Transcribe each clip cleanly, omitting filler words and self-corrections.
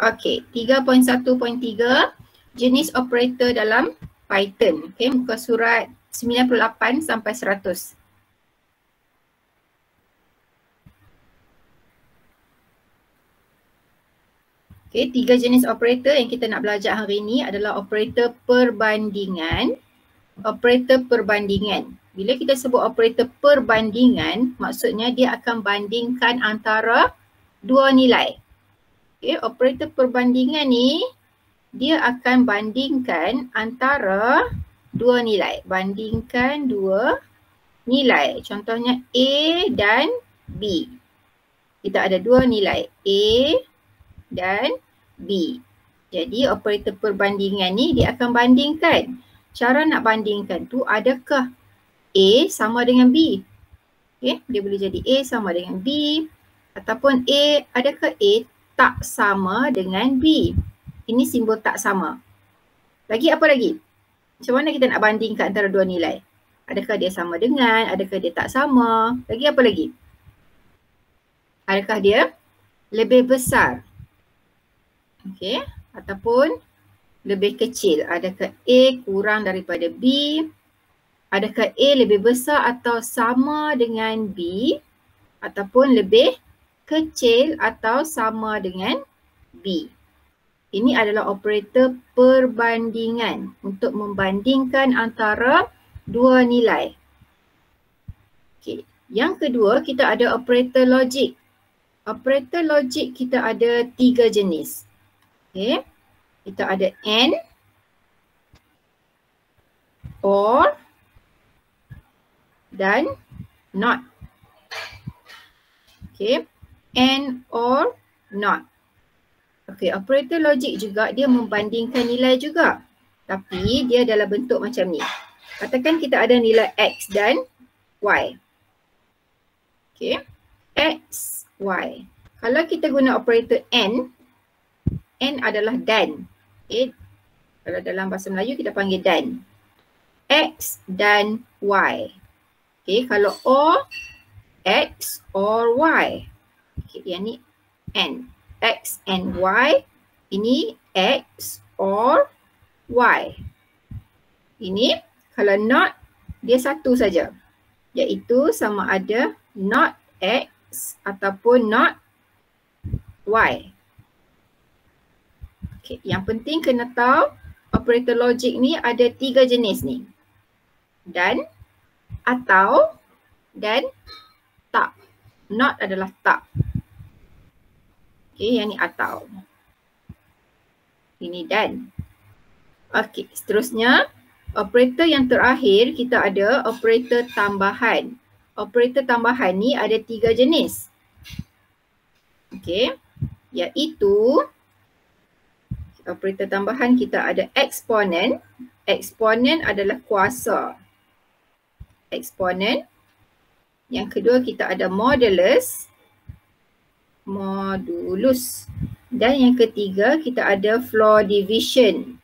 Okey, 3.1.3 jenis operator dalam Python. Okey, muka surat 98 sampai 100. Okey, 3 jenis operator yang kita nak belajar hari ini adalah operator perbandingan. Operator perbandingan. Bila kita sebut operator perbandingan, maksudnya dia akan bandingkan antara dua nilai. Okey, operator perbandingan ni dia akan bandingkan antara dua nilai. Bandingkan dua nilai. Contohnya A dan B. Kita ada dua nilai A dan B. Jadi operator perbandingan ni dia akan bandingkan. Cara nak bandingkan tu adakah A sama dengan B? Okay, dia boleh jadi A sama dengan B ataupun adakah A tak sama dengan B? Ini simbol tak sama. Lagi apa lagi? Macam mana kita nak bandingkan antara dua nilai? Adakah dia sama dengan, adakah dia tak sama? Lagi apa lagi? Adakah dia lebih besar? Okey, ataupun lebih kecil. Adakah A kurang daripada B? Adakah A lebih besar atau sama dengan B? Ataupun lebih kecil atau sama dengan B? Ini adalah operator perbandingan untuk membandingkan antara dua nilai. Okey, yang kedua kita ada operator logik. Operator logik kita ada 3 jenis. Okey, kita ada AND, OR dan NOT. Okey, AND, OR, NOT. Okey, operator logik juga dia membandingkan nilai juga. Tapi dia dalam bentuk macam ni. Katakan kita ada nilai X dan Y. Okey, X, Y. Kalau kita guna operator AND, AND adalah dan. Okay. Kalau dalam bahasa Melayu kita panggil dan. X dan Y. Okay. Kalau OR, X or Y. Okay. Yang ni AND. X and Y. Ini X or Y. Ini kalau not, dia satu saja. Iaitu sama ada not X ataupun not Y. Okay, yang penting kena tahu operator logik ni ada 3 jenis ni. Dan, atau, dan tak. Not adalah tak. Okay, yang ni atau. Ini dan. Okay, seterusnya operator yang terakhir kita ada operator tambahan. Operator tambahan ni ada 3 jenis. Okay, iaitu operator tambahan kita ada eksponen. Eksponen adalah kuasa. Eksponen. Yang kedua kita ada modulus. Modulus. Dan yang ketiga kita ada floor division.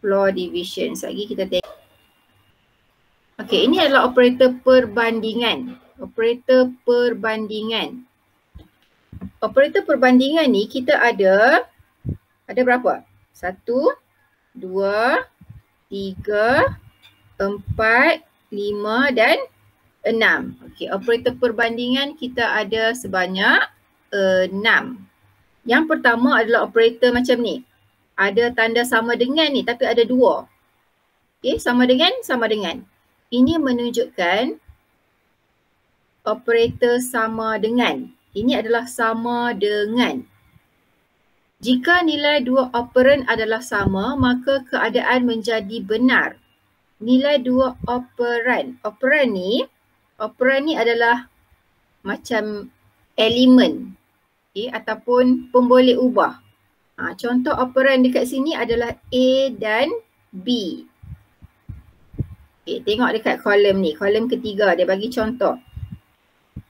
Floor division. Sekejap lagi kita tengok. Okey, ini adalah operator perbandingan. Operator perbandingan. Operator perbandingan ni kita ada berapa? 1, 2, 3, 4, 5 dan 6. Okey, operator perbandingan kita ada sebanyak 6. Yang pertama adalah operator macam ni. Ada tanda sama dengan ni tapi ada 2. Okey, sama dengan. Ini menunjukkan operator sama dengan. Ini adalah sama dengan. Jika nilai dua operan adalah sama, maka keadaan menjadi benar. Nilai dua operan. Operan ni adalah macam elemen, ataupun pemboleh ubah. Contoh operan dekat sini adalah A dan B. Tengok dekat kolom ni, kolom ketiga dia bagi contoh.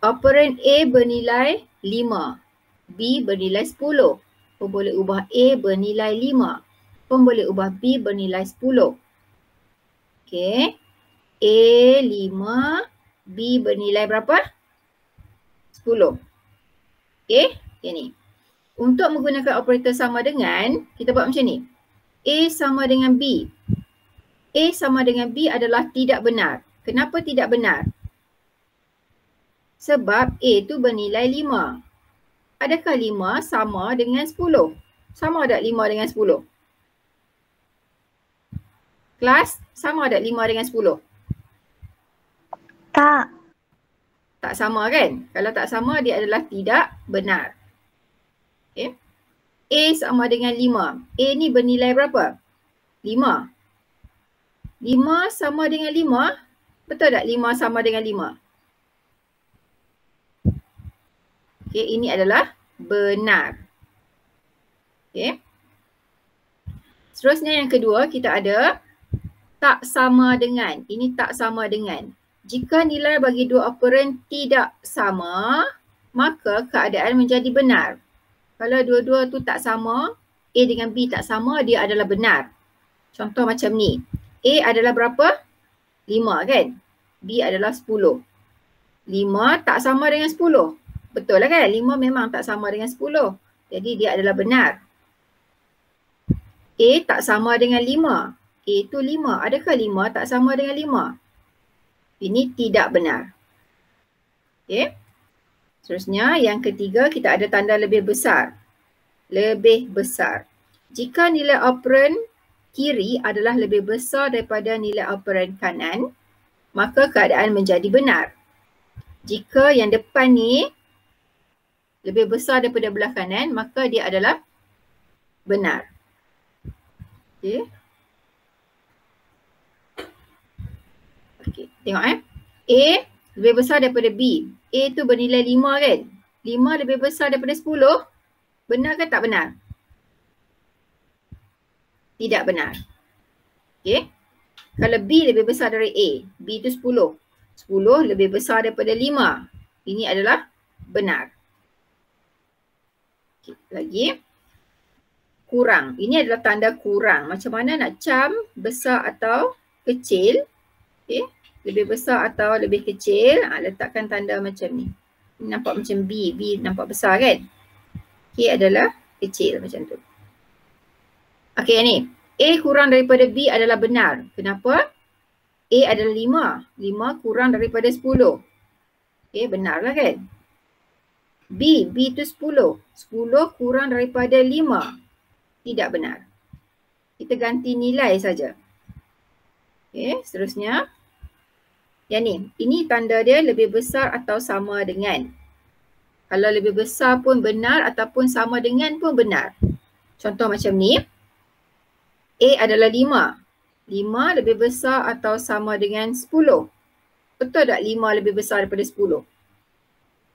Operan A bernilai 5, B bernilai 10. Pemboleh ubah A bernilai 5. Pemboleh ubah B bernilai 10. Okey. A 5, B bernilai berapa? 10. Okey. Okay ni. Untuk menggunakan operator sama dengan, kita buat macam ni. A sama dengan B. A sama dengan B adalah tidak benar. Kenapa tidak benar? Sebab A tu bernilai 5. Adakah 5 sama dengan 10? Sama tak 5 dengan 10? Kelas, sama tak 5 dengan 10? Tak. Tak sama kan? Kalau tak sama, dia adalah tidak benar. Okay. A sama dengan 5. A ni bernilai berapa? 5. 5 sama dengan 5. Betul tak 5 sama dengan 5? Okay, ini adalah benar. Okay. Seterusnya yang kedua, kita ada tak sama dengan. Ini tak sama dengan. Jika nilai bagi dua operan tidak sama, maka keadaan menjadi benar. Kalau dua-dua tu tak sama, A dengan B tak sama, dia adalah benar. Contoh macam ni. A adalah berapa? 5 kan? B adalah 10. 5 tak sama dengan 10. Betul lah kan? 5 memang tak sama dengan 10. Jadi dia adalah benar. A tak sama dengan 5. A tu 5. Adakah 5 tak sama dengan 5? Ini tidak benar. Okay. Seterusnya yang ketiga kita ada tanda lebih besar. Lebih besar. Jika nilai operan kiri adalah lebih besar daripada nilai operan kanan, maka keadaan menjadi benar. Jika yang depan ni lebih besar daripada belah kanan, maka dia adalah benar. Okay. Okay, tengok A lebih besar daripada B. A tu bernilai 5 kan? 5 lebih besar daripada 10. Benar ke tak benar? Tidak benar. Okay. Kalau B lebih besar dari A, B tu 10. 10 lebih besar daripada 5. Ini adalah benar. Okay, lagi. Kurang. Ini adalah tanda kurang. Macam mana nak cam besar atau kecil. Okay. Lebih besar atau lebih kecil. Letakkan tanda macam ni. Ini nampak macam B. B nampak besar kan? K adalah kecil macam tu. Okay ni. A kurang daripada B adalah benar. Kenapa? A adalah 5. 5 kurang daripada 10. Okay, benar lah kan? B tu 10. 10 kurang daripada 5. Tidak benar. Kita ganti nilai saja. Okay, seterusnya. Yang ni. Ini tanda dia lebih besar atau sama dengan. Kalau lebih besar pun benar ataupun sama dengan pun benar. Contoh macam ni. A adalah 5. 5 lebih besar atau sama dengan 10. Betul tak 5 lebih besar daripada 10?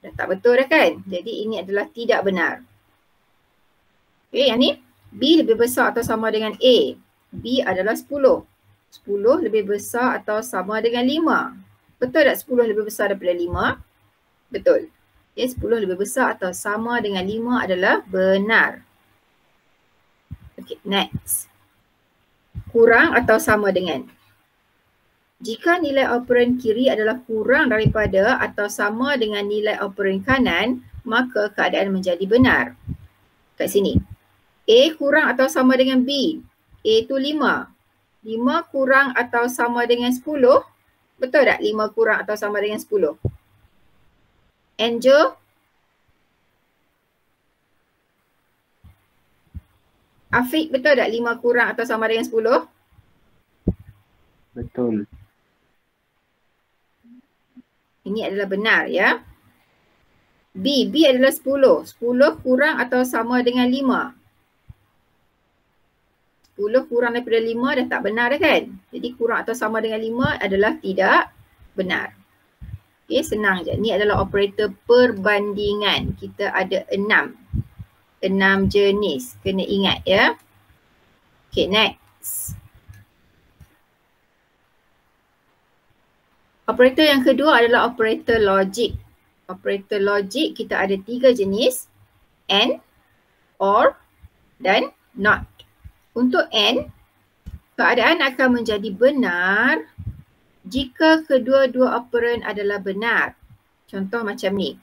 Dah tak betul dah kan? Jadi ini adalah tidak benar. Okay, yang ni. B lebih besar atau sama dengan A. B adalah 10. 10 lebih besar atau sama dengan 5. Betul tak 10 lebih besar daripada 5? Betul. Okay, 10 lebih besar atau sama dengan 5 adalah benar. Okay, next. Kurang atau sama dengan. Jika nilai operan kiri adalah kurang daripada atau sama dengan nilai operan kanan, maka keadaan menjadi benar. Kat sini. A kurang atau sama dengan B. A tu 5. 5 kurang atau sama dengan 10. Betul tak 5 kurang atau sama dengan 10? Angel? Afiq, betul tak 5 kurang atau sama dengan 10? Betul. Ini adalah benar ya. B adalah 10. 10 kurang atau sama dengan 5. 10 kurang daripada 5 dah tak benar dah kan? Jadi kurang atau sama dengan 5 adalah tidak benar. Okay, senang je. Ini adalah operator perbandingan. Kita ada 6. 6 jenis. Kena ingat ya. Okay, next. Operator yang kedua adalah operator logik. Operator logik kita ada 3 jenis. And, or, dan not. Untuk and, keadaan akan menjadi benar jika kedua-dua operan adalah benar. Contoh macam ni.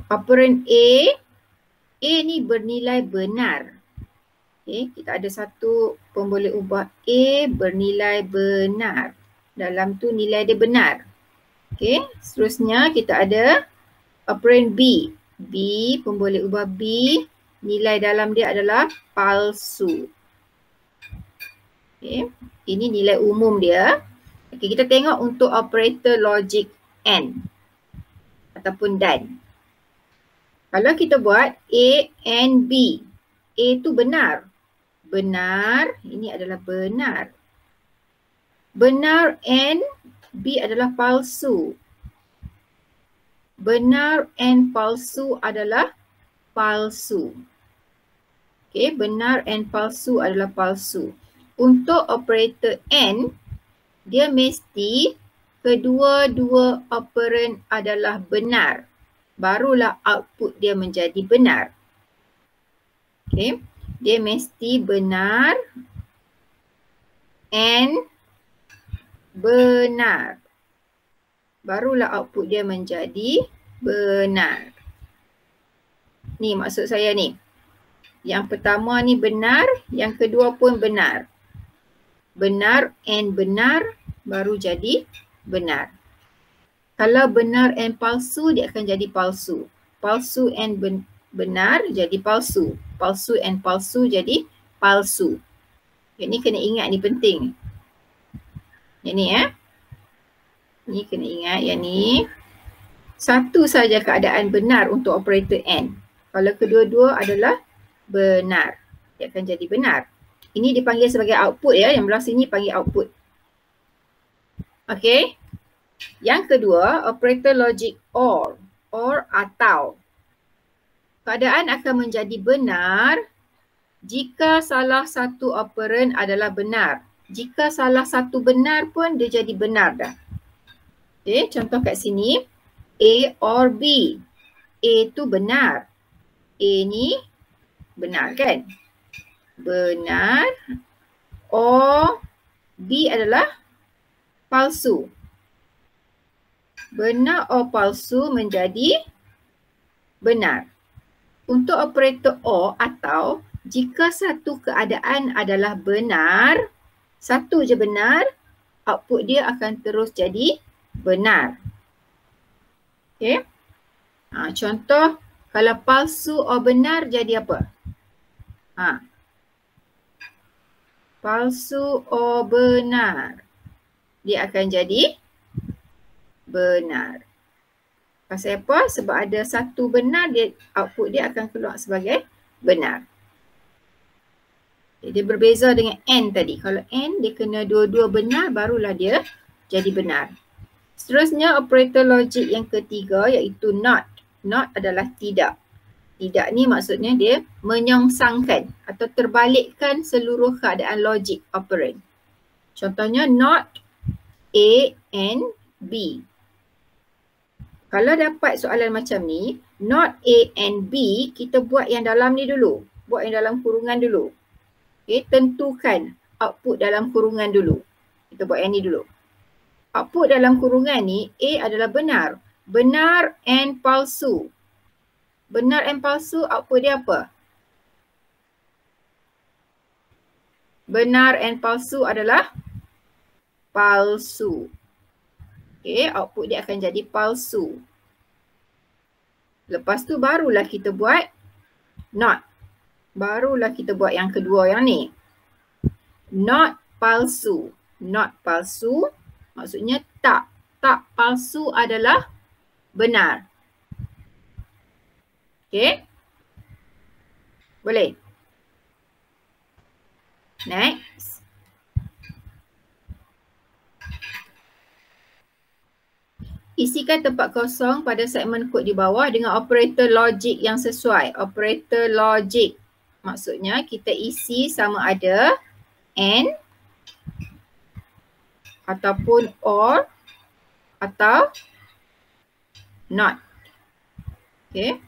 Operan A A ni bernilai benar. Okay, kita ada satu pemboleh ubah A bernilai benar. Dalam tu nilai dia benar. Okay, seterusnya kita ada operand B. B, pemboleh ubah B, nilai dalam dia adalah palsu. Okay, ini nilai umum dia. Okay, kita tengok untuk operator logik AND ataupun DAN. Kalau kita buat A and B, A tu benar. Benar, ini adalah benar. Benar and B adalah palsu. Benar and palsu adalah palsu. Okay, benar and palsu adalah palsu. Untuk operator AND, dia mesti kedua-dua operand adalah benar. Barulah output dia menjadi benar. Okay, dia mesti benar and benar. Barulah output dia menjadi benar. Ni maksud saya ni. Yang pertama ni benar, yang kedua pun benar. Benar and benar baru jadi benar. Kalau benar and palsu, dia akan jadi palsu. Palsu and benar jadi palsu. Palsu and palsu jadi palsu. Yang ni kena ingat, ni penting. Yang ni Ni kena ingat yang ni. Satu saja keadaan benar untuk operator AND. Kalau kedua-dua adalah benar, dia akan jadi benar. Ini dipanggil sebagai output ya, yang belah sini panggil output. Okey. Yang kedua, operator logik OR atau. Keadaan akan menjadi benar jika salah satu operand adalah benar. Jika salah satu benar pun dia jadi benar dah. Okey, contoh kat sini A or B. A tu benar. A ni benar kan? Benar. Or B adalah palsu. Benar or palsu menjadi benar. Untuk operator OR atau, jika satu keadaan adalah benar, satu je benar, output dia akan terus jadi benar. Okay. Contoh, kalau palsu or benar jadi apa? Palsu or benar, dia akan jadi benar. Pasal apa? Sebab ada satu benar, dia output dia akan keluar sebagai benar. Dia berbeza dengan AND tadi. Kalau AND dia kena dua-dua benar, barulah dia jadi benar. Seterusnya operator logik yang ketiga iaitu NOT. NOT adalah tidak. Tidak ni maksudnya dia menyongsangkan atau terbalikkan seluruh keadaan logik operand. Contohnya NOT A and B. Kalau dapat soalan macam ni, NOT A and B, kita buat yang dalam ni dulu. Buat yang dalam kurungan dulu. Okay, tentukan output dalam kurungan dulu. Kita buat yang ni dulu. Output dalam kurungan ni, A adalah benar. Benar and palsu. Benar and palsu, output dia apa? Benar and palsu adalah palsu. Okay, output dia akan jadi palsu. Lepas tu barulah kita buat NOT. Barulah kita buat yang kedua yang ni. NOT palsu. NOT palsu maksudnya tak. Tak palsu adalah benar. Okay. Boleh? Next. Isikan tempat kosong pada segmen kod di bawah dengan operator logik yang sesuai. Operator logik. Maksudnya kita isi sama ada AND ataupun OR atau NOT. Okay.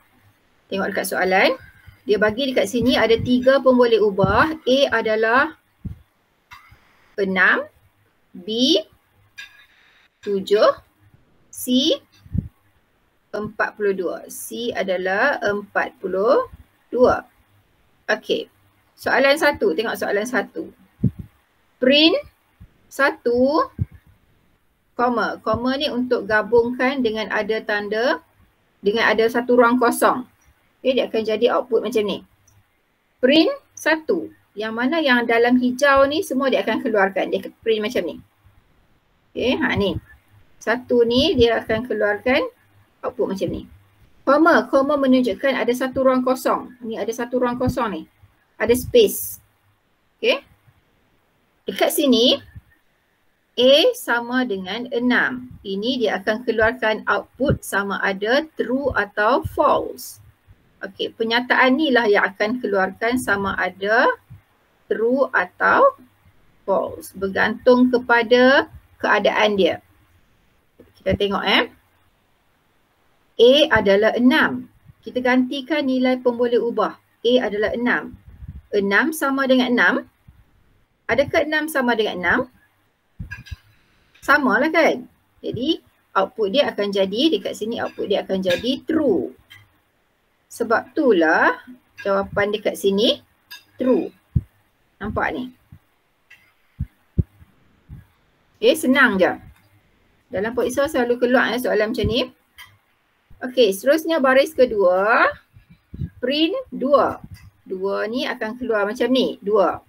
Tengok dekat soalan. Dia bagi dekat sini ada 3 pemboleh ubah. A adalah 6, B 7, C 42. C adalah 42. 2. Okey. Soalan 1, tengok soalan 1. Print 1, koma. Koma ni untuk gabungkan dengan ada tanda, dengan ada satu ruang kosong. Okay, dia akan jadi output macam ni. Print 1, yang mana yang dalam hijau ni semua dia akan keluarkan. Dia print macam ni. Okay, ni. 1 ni dia akan keluarkan output macam ni. Koma, koma menunjukkan ada satu ruang kosong. Ni ada satu ruang kosong ni. Ada space. Okay. Dekat sini, A sama dengan 6. Ini dia akan keluarkan output sama ada true atau false. Okey, penyataan ni lah yang akan keluarkan sama ada true atau false. Bergantung kepada keadaan dia. Kita tengok A adalah 6. Kita gantikan nilai pemboleh ubah. A adalah 6. 6 sama dengan 6. Adakah 6 sama dengan 6? Sama lah kan? Jadi output dia akan jadi, dekat sini output dia akan jadi true. Sebab itulah jawapan dekat sini true. Nampak ni? Okay, senang je. Dalam pokok selalu keluar soalan macam ni. Okay, seterusnya baris kedua. Print 2. 2 ni akan keluar macam ni. 2.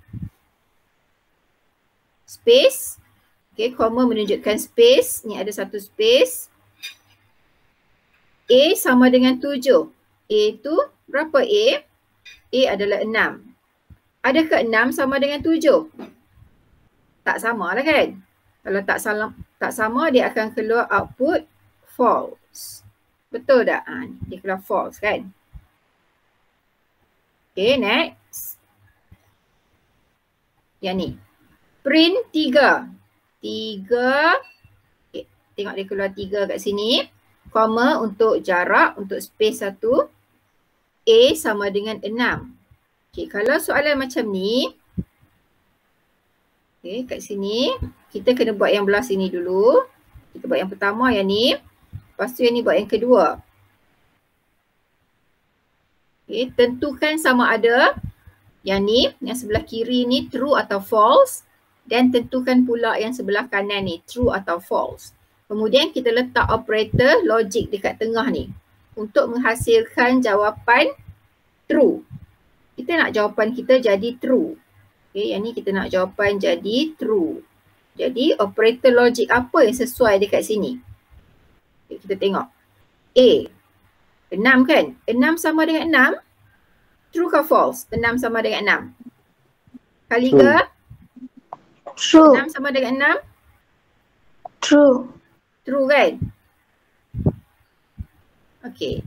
Space. Okay, koma menunjukkan space. Ni ada satu space. A sama dengan 7. A tu berapa A? A adalah 6. Adakah 6 sama dengan 7? Tak sama lah kan? Kalau tak sama dia akan keluar output false. Betul tak? Dia keluar false kan? Okay, next. Yang ni. Print 3. 3. Okay, tengok dia keluar 3 kat sini. Koma untuk jarak, untuk space 1. A sama dengan 6. Okay, kalau soalan macam ni. Okay, kat sini. Kita kena buat yang belah sini dulu. Kita buat yang pertama yang ni. Lepas tu yang ni buat yang kedua. Okay, tentukan sama ada yang ni, yang sebelah kiri ni true atau false. Dan tentukan pula yang sebelah kanan ni true atau false. Kemudian kita letak operator logik dekat tengah ni. Untuk menghasilkan jawapan true. Kita nak jawapan kita jadi true. Okay, yang ni kita nak jawapan jadi true. Jadi operator logik apa yang sesuai dekat sini? Okay, kita tengok. A. 6 kan? 6 sama dengan 6. True ke false? 6 sama dengan 6. Kali ke? True. 6 sama dengan 6? True. True kan? Okey.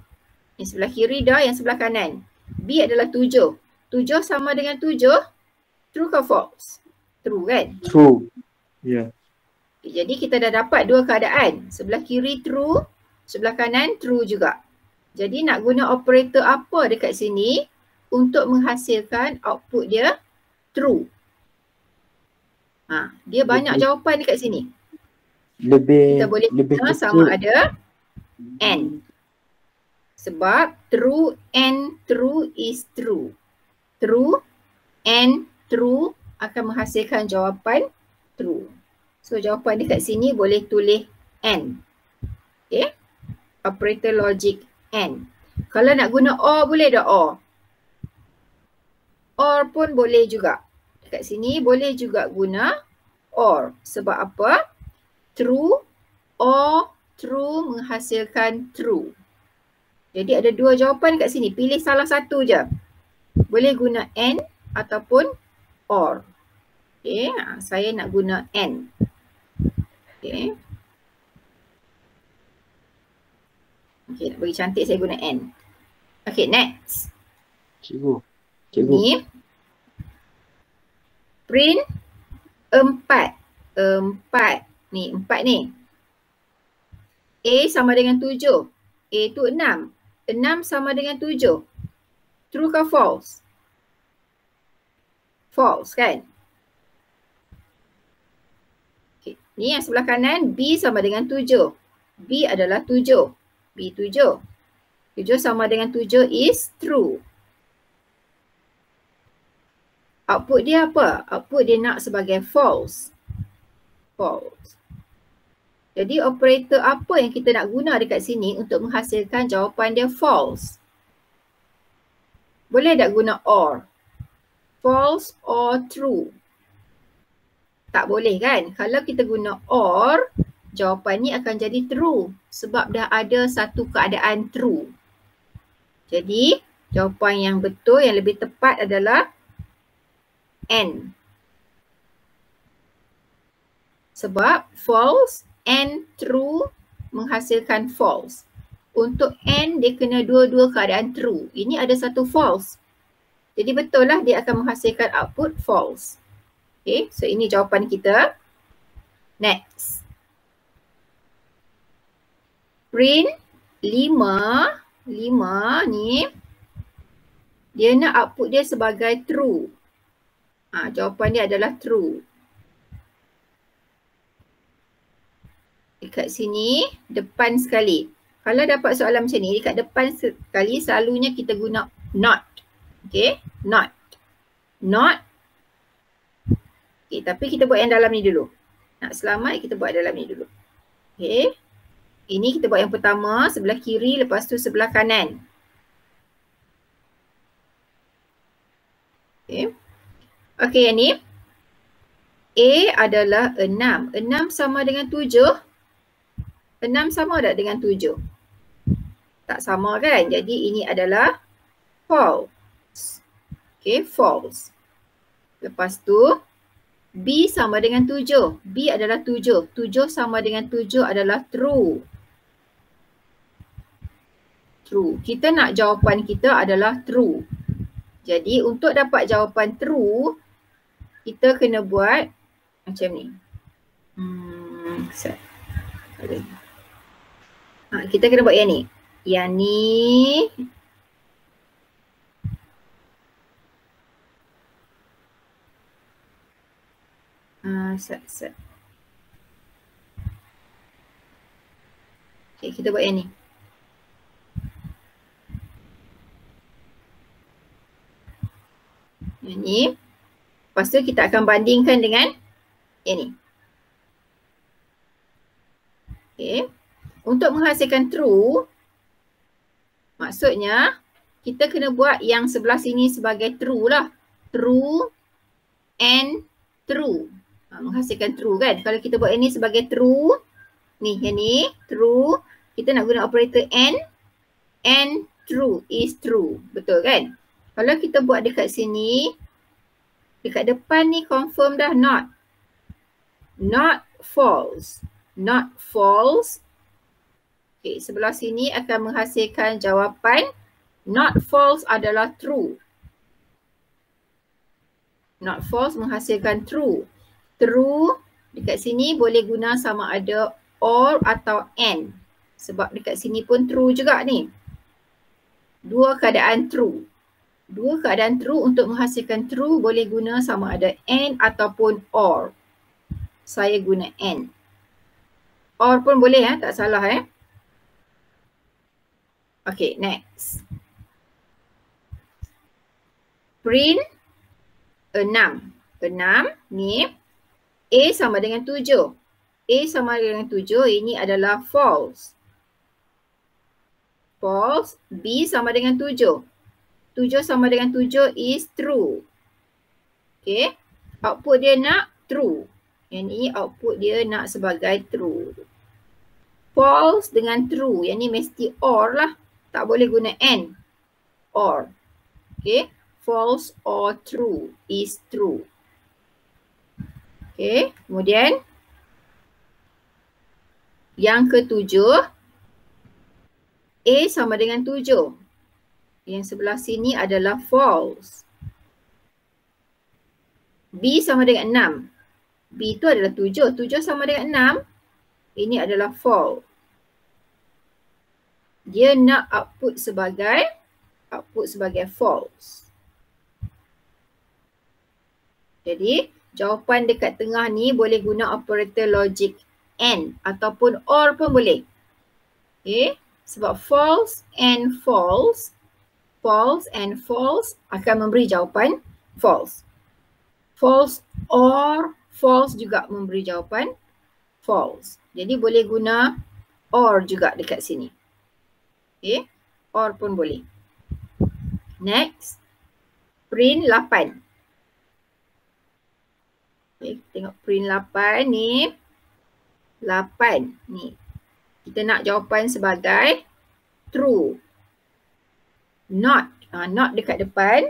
Yang sebelah kiri dah, yang sebelah kanan. B adalah 7. 7 sama dengan 7. True ke false? True kan? True. Ya. Yeah. Jadi kita dah dapat dua keadaan. Sebelah kiri true, sebelah kanan true juga. Jadi nak guna operator apa dekat sini untuk menghasilkan output dia true. Dia banyak jawapan dekat sini. Kita boleh guna sama ada N. Sebab true and true is true. True and true akan menghasilkan jawapan true. So jawapan dekat sini boleh tulis N. Okay. Operator logic N. Kalau nak guna OR boleh tak OR? OR pun boleh juga. Dekat sini boleh juga guna OR. Sebab apa? True or true menghasilkan true. Jadi ada dua jawapan kat sini. Pilih salah satu je. Boleh guna N ataupun OR. Okay, saya nak guna N. Okay. Okay, nak bagi cantik saya guna N. Okay, next. Cikgu. Ni. Print 4. 4. Ni, 4 ni. A sama dengan 7. A tu 6. 6 sama dengan 7. True ke false? False kan? Okay. Ni yang sebelah kanan, B sama dengan 7. B adalah 7. B 7. 7 sama dengan 7 is true. Output dia apa? Output dia nak sebagai false. False. Jadi operator apa yang kita nak guna dekat sini untuk menghasilkan jawapan dia false? Boleh tak guna or? False or true? Tak boleh kan? Kalau kita guna or, jawapan ni akan jadi true sebab dah ada satu keadaan true. Jadi jawapan yang betul, yang lebih tepat adalah and. Sebab false and true menghasilkan false. Untuk and dia kena dua-dua keadaan true. Ini ada satu false. Jadi betul lah dia akan menghasilkan output false. Okay, so ini jawapan kita. Next. Print 5 ni dia nak output dia sebagai true. Jawapan dia adalah true. Dekat sini depan sekali. Kalau dapat soalan macam ni dekat depan sekali selalunya kita guna not. Okay, not. Not. Okay, tapi kita buat yang dalam ni dulu. Nak selamat kita buat dalam ni dulu. Okay. Ini kita buat yang pertama sebelah kiri, lepas tu sebelah kanan. Okay. Okay, yang ni. A adalah 6. 6 sama dengan 7. 6 sama tak dengan 7? Tak sama kan? Jadi ini adalah false. Okay, false. Lepas tu B sama dengan 7. B adalah 7. 7 sama dengan 7 adalah true. True. Kita nak jawapan kita adalah true. Jadi untuk dapat jawapan true, kita kena buat macam ni. Kita kena buat yang ni. Yang ni. Okay, kita buat yang ni. Yang ni. Lepas tu kita akan bandingkan dengan yang ni. Okay. Untuk menghasilkan true, maksudnya kita kena buat yang sebelah sini sebagai true lah. True and true. Menghasilkan true kan. Kalau kita buat ini sebagai true, ni yang ni true, kita nak guna operator and true is true. Betul kan? Kalau kita buat dekat sini, dekat depan ni confirm dah not. Not false. Not false. Okay, sebelah sini akan menghasilkan jawapan not false adalah true. Not false menghasilkan true. True dekat sini boleh guna sama ada or atau and. Sebab dekat sini pun true juga ni. Dua keadaan true. Dua keadaan true untuk menghasilkan true boleh guna sama ada and ataupun or. Saya guna and. Or pun boleh tak salah Okay, next. Print 6. 6 ni A sama dengan 7. A sama dengan 7 ini adalah false. False. B sama dengan 7. 7 sama dengan 7 is true. Okay. Output dia nak true. Yang ni output dia nak sebagai true. False dengan true. Yang ni mesti or lah. Tak boleh guna and. Or. Okay. False or true is true. Okay. Kemudian yang ketujuh. A sama dengan 7. Yang sebelah sini adalah false. B sama dengan 6. B itu adalah 7. 7 sama dengan 6. Ini adalah false. Dia nak output sebagai false. Jadi jawapan dekat tengah ni boleh guna operator logic and ataupun or pun boleh. Okay. Sebab false and false akan memberi jawapan false. False or false juga memberi jawapan false. Jadi boleh guna or juga dekat sini. Okay, or pun boleh. Next, print 8. Okay, tengok print 8 ni. 8 ni. Kita nak jawapan sebagai true. Not. Not dekat depan.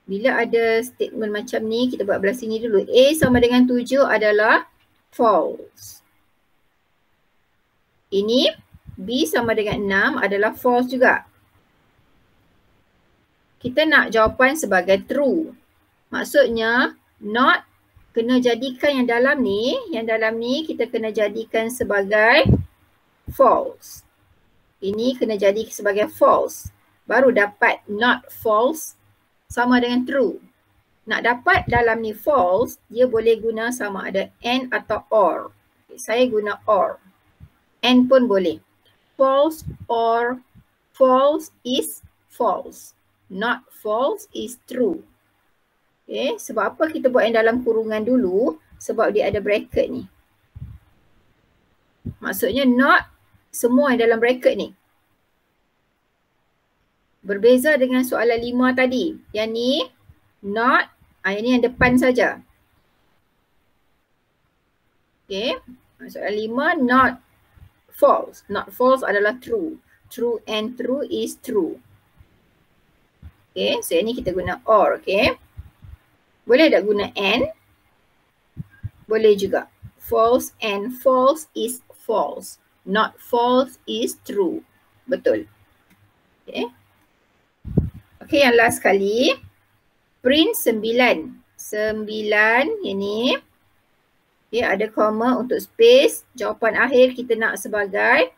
Bila ada statement macam ni, kita buat belah sini dulu. A sama dengan 7 adalah false. Ini B sama dengan 6 adalah false juga. Kita nak jawapan sebagai true. Maksudnya not kena jadikan yang dalam ni kita kena jadikan sebagai false. Ini kena jadi sebagai false. Baru dapat not false sama dengan true. Nak dapat dalam ni false, dia boleh guna sama ada and atau or. Okay, saya guna or. And pun boleh. False or false is false. Not false is true. Okay, sebab apa kita buat yang dalam kurungan dulu? Sebab dia ada bracket ni. Maksudnya not semua yang dalam bracket ni. Berbeza dengan soalan 5 tadi. Yang ni not, yang ni yang depan saja. Okay, soalan 5 not false. Not false adalah true. True and true is true. Okay, so yang ni kita guna or, okay. Boleh tak guna and? Boleh juga. False and false is false. Not false is true. Betul. Okay. Okay, yang last kali. Print 9. 9 ini. Okay, ada comma untuk space. Jawapan akhir kita nak sebagai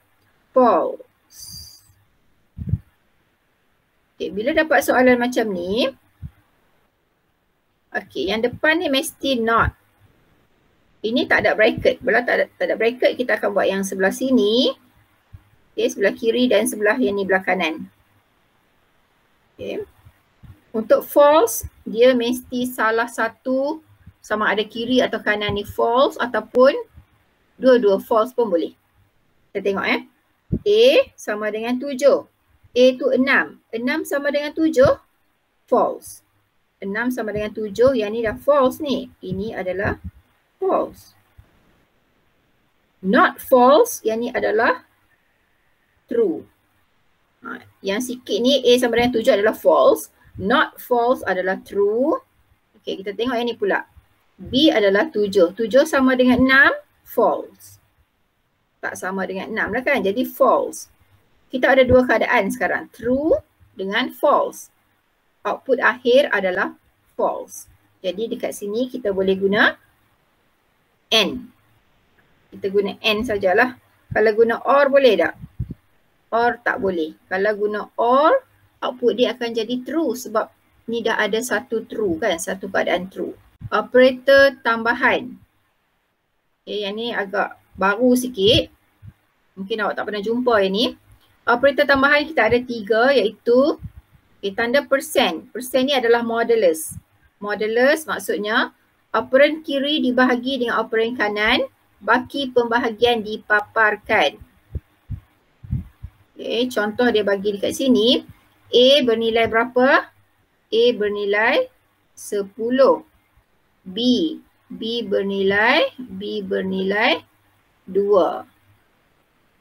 false. Okay, bila dapat soalan macam ni. Okay, yang depan ni mesti not. Ini tak ada bracket. Bila tak ada bracket, kita akan buat yang sebelah sini. Okay, sebelah kiri dan sebelah yang ni belah kanan. Okay. Untuk false, dia mesti salah satu sama ada kiri atau kanan ni false ataupun dua-dua false pun boleh. Kita tengok A sama dengan 7. A tu 6. 6 sama dengan 7, false. 6 sama dengan 7, yang ni dah false ni. Ini adalah false. Not false, yang ni adalah true. Yang sikit ni A sama dengan 7 adalah false. Not false adalah true. Okay, kita tengok yang ni pula. B adalah 7. 7 sama dengan 6, false. Tak sama dengan 6 lah kan, jadi false. Kita ada dua keadaan sekarang, true dengan false. Output akhir adalah false. Jadi dekat sini kita boleh guna and. Kita guna and sajalah. Kalau guna or boleh tak? Or tak boleh. Kalau guna or, output dia akan jadi true sebab ni dah ada satu true kan, satu keadaan true. Operator tambahan. Okay, yang ni agak baru sikit. Mungkin awak tak pernah jumpa yang ni. Operator tambahan kita ada 3 iaitu tanda persen. Persen ni adalah modulus. Modulus maksudnya operand kiri dibahagi dengan operand kanan, baki pembahagian dipaparkan. Okay, contoh dia bagi dekat sini. A bernilai berapa? A bernilai 10. B bernilai 2.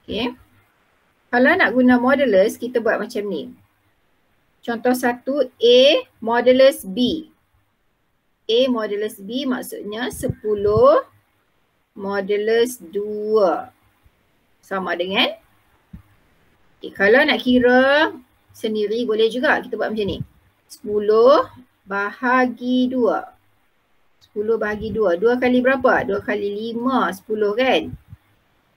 Okay. Kalau nak guna modulus, kita buat macam ni. Contoh 1, A modulus B. A modulus B maksudnya 10 modulus 2. Sama dengan. Okay, kalau nak kira sendiri boleh juga kita buat macam ni. 10 bahagi 2. 10 bahagi 2. 2 kali berapa? 2 kali 5, 10 kan?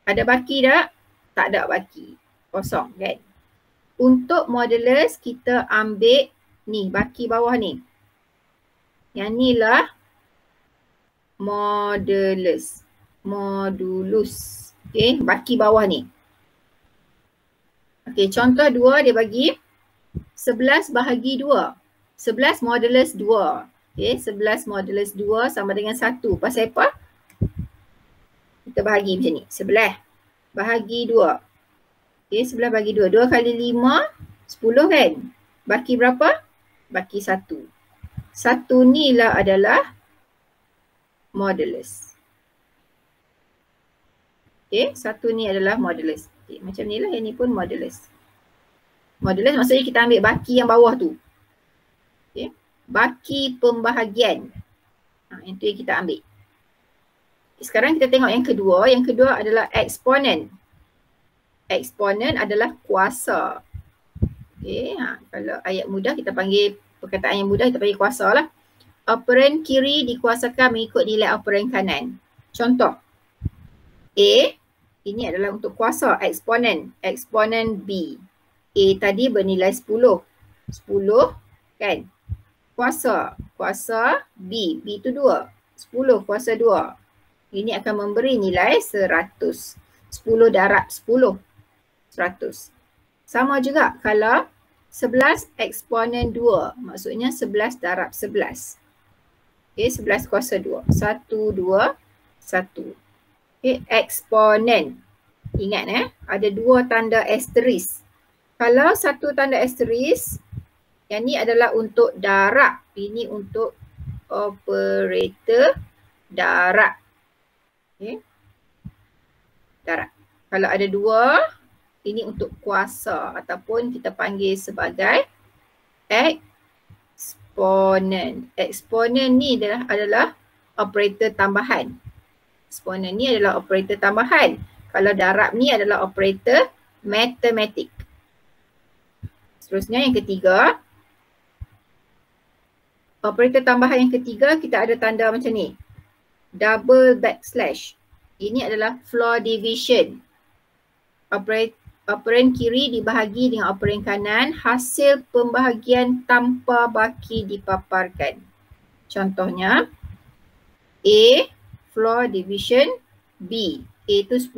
Ada baki tak? Tak ada baki. Kosong kan? Untuk modulus kita ambil ni, baki bawah ni. Yang ni lah modulus. Modulus. Okay, baki bawah ni. Okay, contoh 2 dia bagi 11 bahagi 2. 11 modulus 2. Okay, 11 modulus 2 sama dengan 1. Pasal apa? Kita bahagi macam ni. 11 bahagi 2. Okay, 11 bagi 2. 2 kali 5, 10 kan? Baki berapa? Baki 1. 1 ni lah adalah modulus. Okay, 1 ni adalah modulus. Okay, macam ni lah, yang ni pun modulus. Modulus maksudnya kita ambil baki yang bawah tu. Okay. Baki pembahagian. Yang tu yang kita ambil. Sekarang kita tengok yang kedua. Yang kedua adalah eksponen. Eksponen adalah kuasa. Okay. Kalau ayat mudah kita panggil, perkataan yang mudah kita panggil kuasa lah. Operan kiri dikuasakan mengikut nilai operan kanan. Contoh. A, ini adalah untuk kuasa eksponen. Eksponen B. A tadi bernilai 10. 10 kan? Kuasa B. B tu 2. 10 kuasa 2. Ini akan memberi nilai 100. 10 darab 10. 100. Sama juga kalau 11 eksponen 2. Maksudnya 11 darab 11. Okay, 11 kuasa 2. 1, 2, 1. Okay, eksponen. Ingat ada 2 tanda asterisk. Kalau 1 tanda asterisk, yang ni adalah untuk darab. Ini untuk operator darab. Okay. Darab. Kalau ada 2, ini untuk kuasa ataupun kita panggil sebagai eksponen. Eksponen ni adalah operator tambahan. Eksponen ni adalah operator tambahan. Kalau darab ni adalah operator matematik. Seterusnya yang ketiga. Operator tambahan yang ketiga kita ada tanda macam ni. Double backslash. Ini adalah floor division. Operan kiri dibahagi dengan operan kanan. Hasil pembahagian tanpa baki dipaparkan. Contohnya. A floor division B. A tu 10.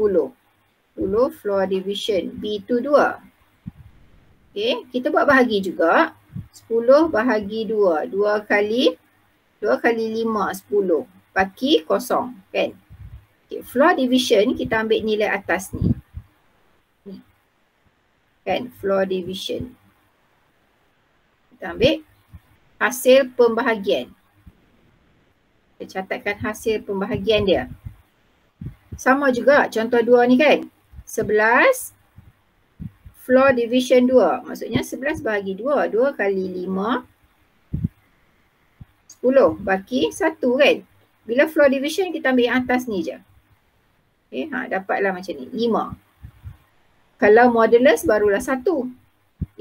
10 floor division. B tu 2. Okay, kita buat bahagi juga. 10 bahagi 2. 2 kali 5, 10. Baki kosong kan. Okay, floor division kita ambil nilai atas ni. Kan, floor division. Kita ambil hasil pembahagian. Kita catatkan hasil pembahagian dia. Sama juga contoh 2 ni kan. 11 floor division 2. Maksudnya 11 bahagi 2. 2 kali 5. 10. Baki 1 kan. Bila floor division kita ambil yang atas ni je. Okay, dapatlah macam ni. 5. Kalau modulus barulah 1.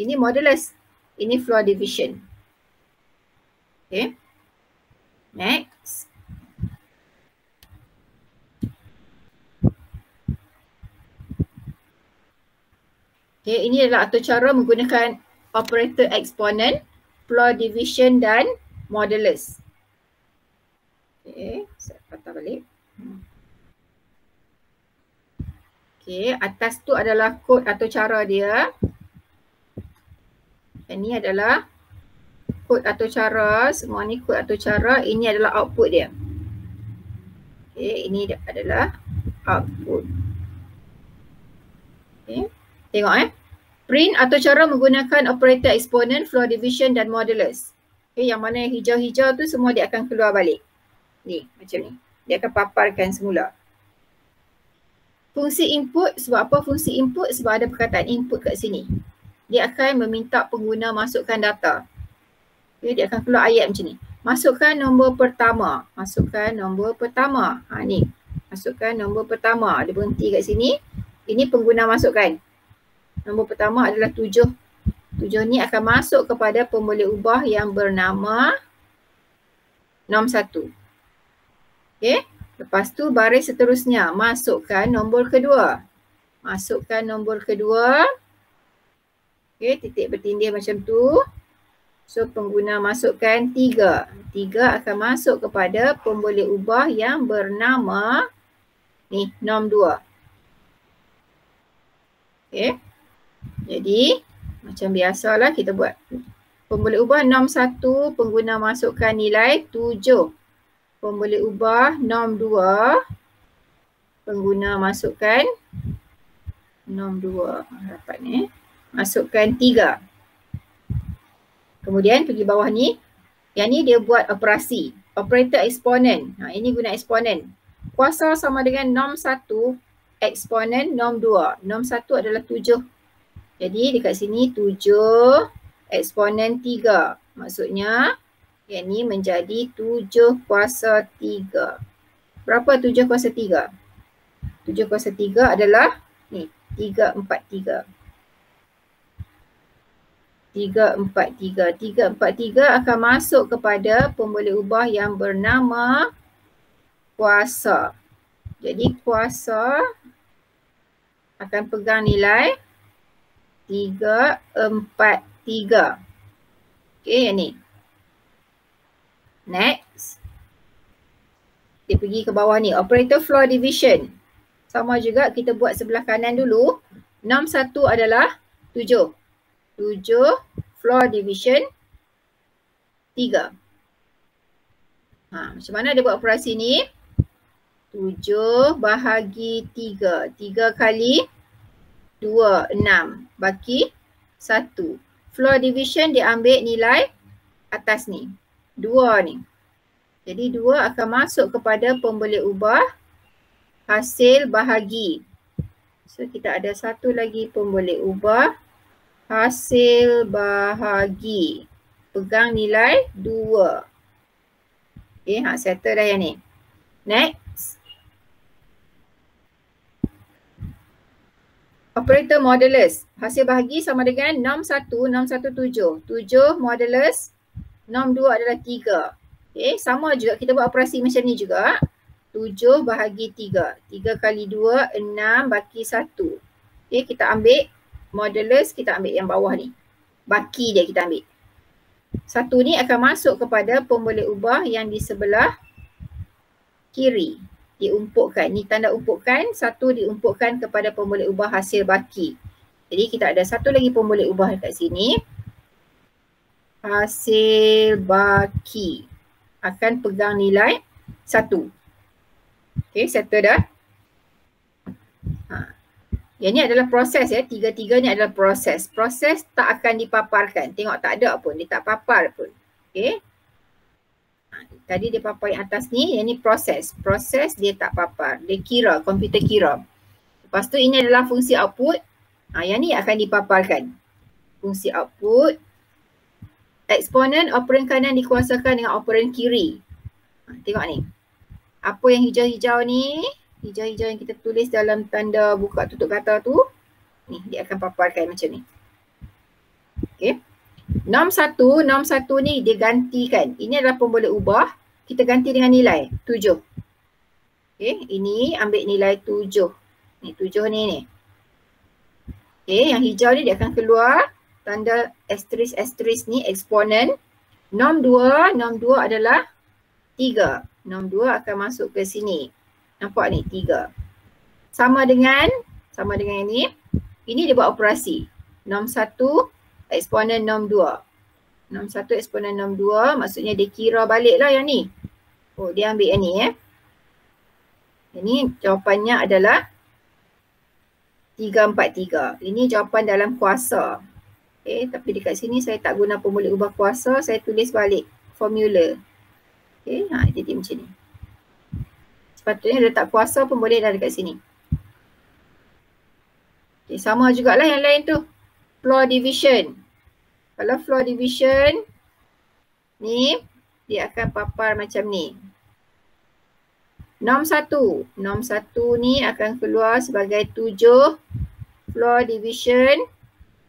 Ini modulus. Ini floor division. Okay. Next. Okay, ini adalah atur cara menggunakan operator eksponen, floor division dan modulus. Okay, saya patah balik. Okay, atas tu adalah kod atau cara dia. Ini adalah kod atau cara, semua ni kod atau cara, ini adalah output dia. Okay, ini adalah output. Okay, tengok print atau cara menggunakan operator eksponen, floor division dan modulus. Okay, yang mana yang hijau-hijau tu semua dia akan keluar balik. Ni, macam ni. Dia akan paparkan semula. Fungsi input, sebab apa fungsi input? Sebab ada perkataan input kat sini. Dia akan meminta pengguna masukkan data. Okay, dia akan keluar ayat macam ni. Masukkan nombor pertama. Masukkan nombor pertama. Ni. Masukkan nombor pertama. Dia berhenti kat sini. Ini pengguna masukkan. Nombor pertama adalah 7. 7 ni akan masuk kepada pemboleh ubah yang bernama nom 1. Okay. Lepas tu baris seterusnya. Masukkan nombor kedua. Masukkan nombor kedua. Okay, titik bertindih macam tu. So pengguna masukkan 3. 3 akan masuk kepada pemboleh ubah yang bernama ni nom 2. Okay. Jadi macam biasalah kita buat Pemboleh ubah norm 1 pengguna masukkan nilai 7. Pemboleh ubah norm 2 pengguna masukkan norm 2 rapat ni. Masukkan 3. Kemudian pergi bawah ni. Yang ni dia buat operasi. Operator eksponen. Ini guna eksponen. Kuasa sama dengan norm 1 eksponen norm 2. Norm 1 adalah 7. Jadi dekat sini 7 eksponen 3. Maksudnya yang ni menjadi 7 kuasa 3. Berapa 7 kuasa 3? 7 kuasa 3 adalah ni 343. 343. 343 akan masuk kepada pemboleh ubah yang bernama kuasa. Jadi kuasa akan pegang nilai 343. Okey, yang ni. Next. Dia pergi ke bawah ni. Operator floor division. Sama juga kita buat sebelah kanan dulu. Norm 1 adalah 7. 7 floor division 3. Macam mana dia buat operasi ni? 7 bahagi 3. 3 kali 2, 6. Baki 1. Floor division dia ambil nilai atas ni. 2 ni. Jadi 2 akan masuk kepada pemboleh ubah hasil bahagi. So kita ada satu lagi pemboleh ubah hasil bahagi. Pegang nilai 2. Okay, settle dah yang ni. Next. Operator modulus. Hasil bahagi sama dengan norm 1, norm 1 7. 7 modulus, norm 2 adalah 3. Okay, sama juga kita buat operasi macam ni juga. 7 bahagi 3. 3 kali 2, 6 baki 1. Okay, kita ambil modulus, kita ambil yang bawah ni. Baki dia kita ambil. 1 ni akan masuk kepada pemboleh ubah yang di sebelah kiri. Diumpukkan. Ni tanda umpukan. 1 diumpukkan kepada pemboleh ubah hasil baki. Jadi kita ada satu lagi pemboleh ubah dekat sini. Hasil baki. Akan pegang nilai 1. Okay, settle dah. Yang ni adalah proses ya. Tiga-tiga ni adalah proses. Proses tak akan dipaparkan. Tengok tak ada pun. Dia tak papar pun. Okay. Tadi dia papar yang atas ni. Yang ni proses. Proses dia tak papar. Dia kira. Komputer kira. Lepas tu ini adalah fungsi output. Yang ni akan dipaparkan. Fungsi output. Eksponen operan kanan dikuasakan dengan operan kiri. Tengok ni. Apa yang hijau-hijau ni? Hijau-hijau yang kita tulis dalam tanda buka tutup kata tu. Ni dia akan paparkan macam ni. Okay. Norm 1 ni dia gantikan. Ini adalah pemboleh ubah. Kita ganti dengan nilai 7. Okay. Ini ambil nilai 7. Ni 7 ni. Okay. Yang hijau ni dia akan keluar tanda asterisk ni eksponen. Norm 2 adalah 3. Norm 2 akan masuk ke sini. Nampak ni 3. Sama dengan yang ni. Ini dia buat operasi. Norm 1 eksponen norm 2. Norm 1 eksponen norm 2 maksudnya dia kira balik lah yang ni. Oh, dia ambil yang ni Ini jawapannya adalah 343. Ini jawapan dalam kuasa. Okay, tapi dekat sini saya tak guna pemboleh ubah kuasa. Saya tulis balik formula. Okay, jadi macam ni. Sepatutnya letak kuasa pun boleh dah dekat sini. Okay, sama jugalah yang lain tu. Floor division. Kalau floor division ni dia akan papar macam ni. Norm 1. Norm 1 ni akan keluar sebagai 7 floor division.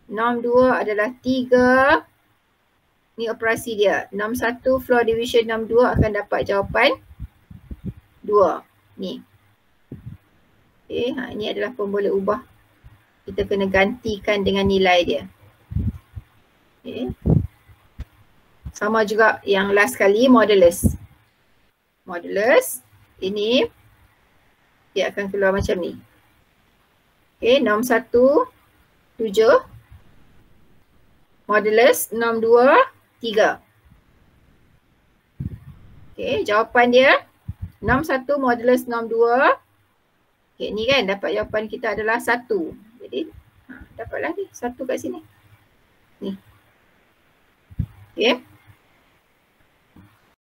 Norm 2 adalah 3. Ni operasi dia. Norm 1 floor division norm 2 akan dapat jawapan 2. Ni. Okay, ini adalah pemboleh ubah. Kita kena gantikan dengan nilai dia. Okay. Sama juga yang last kali modulus. Modulus ini dia akan keluar macam ni. Okay, norm 1 7. modulus norm 2, 3. Okay, jawapan dia norm 1 modulus norm 2. Okay, ni kan dapat jawapan kita adalah 1. Jadi dapatlah ni 1 kat sini. Ni. Okay.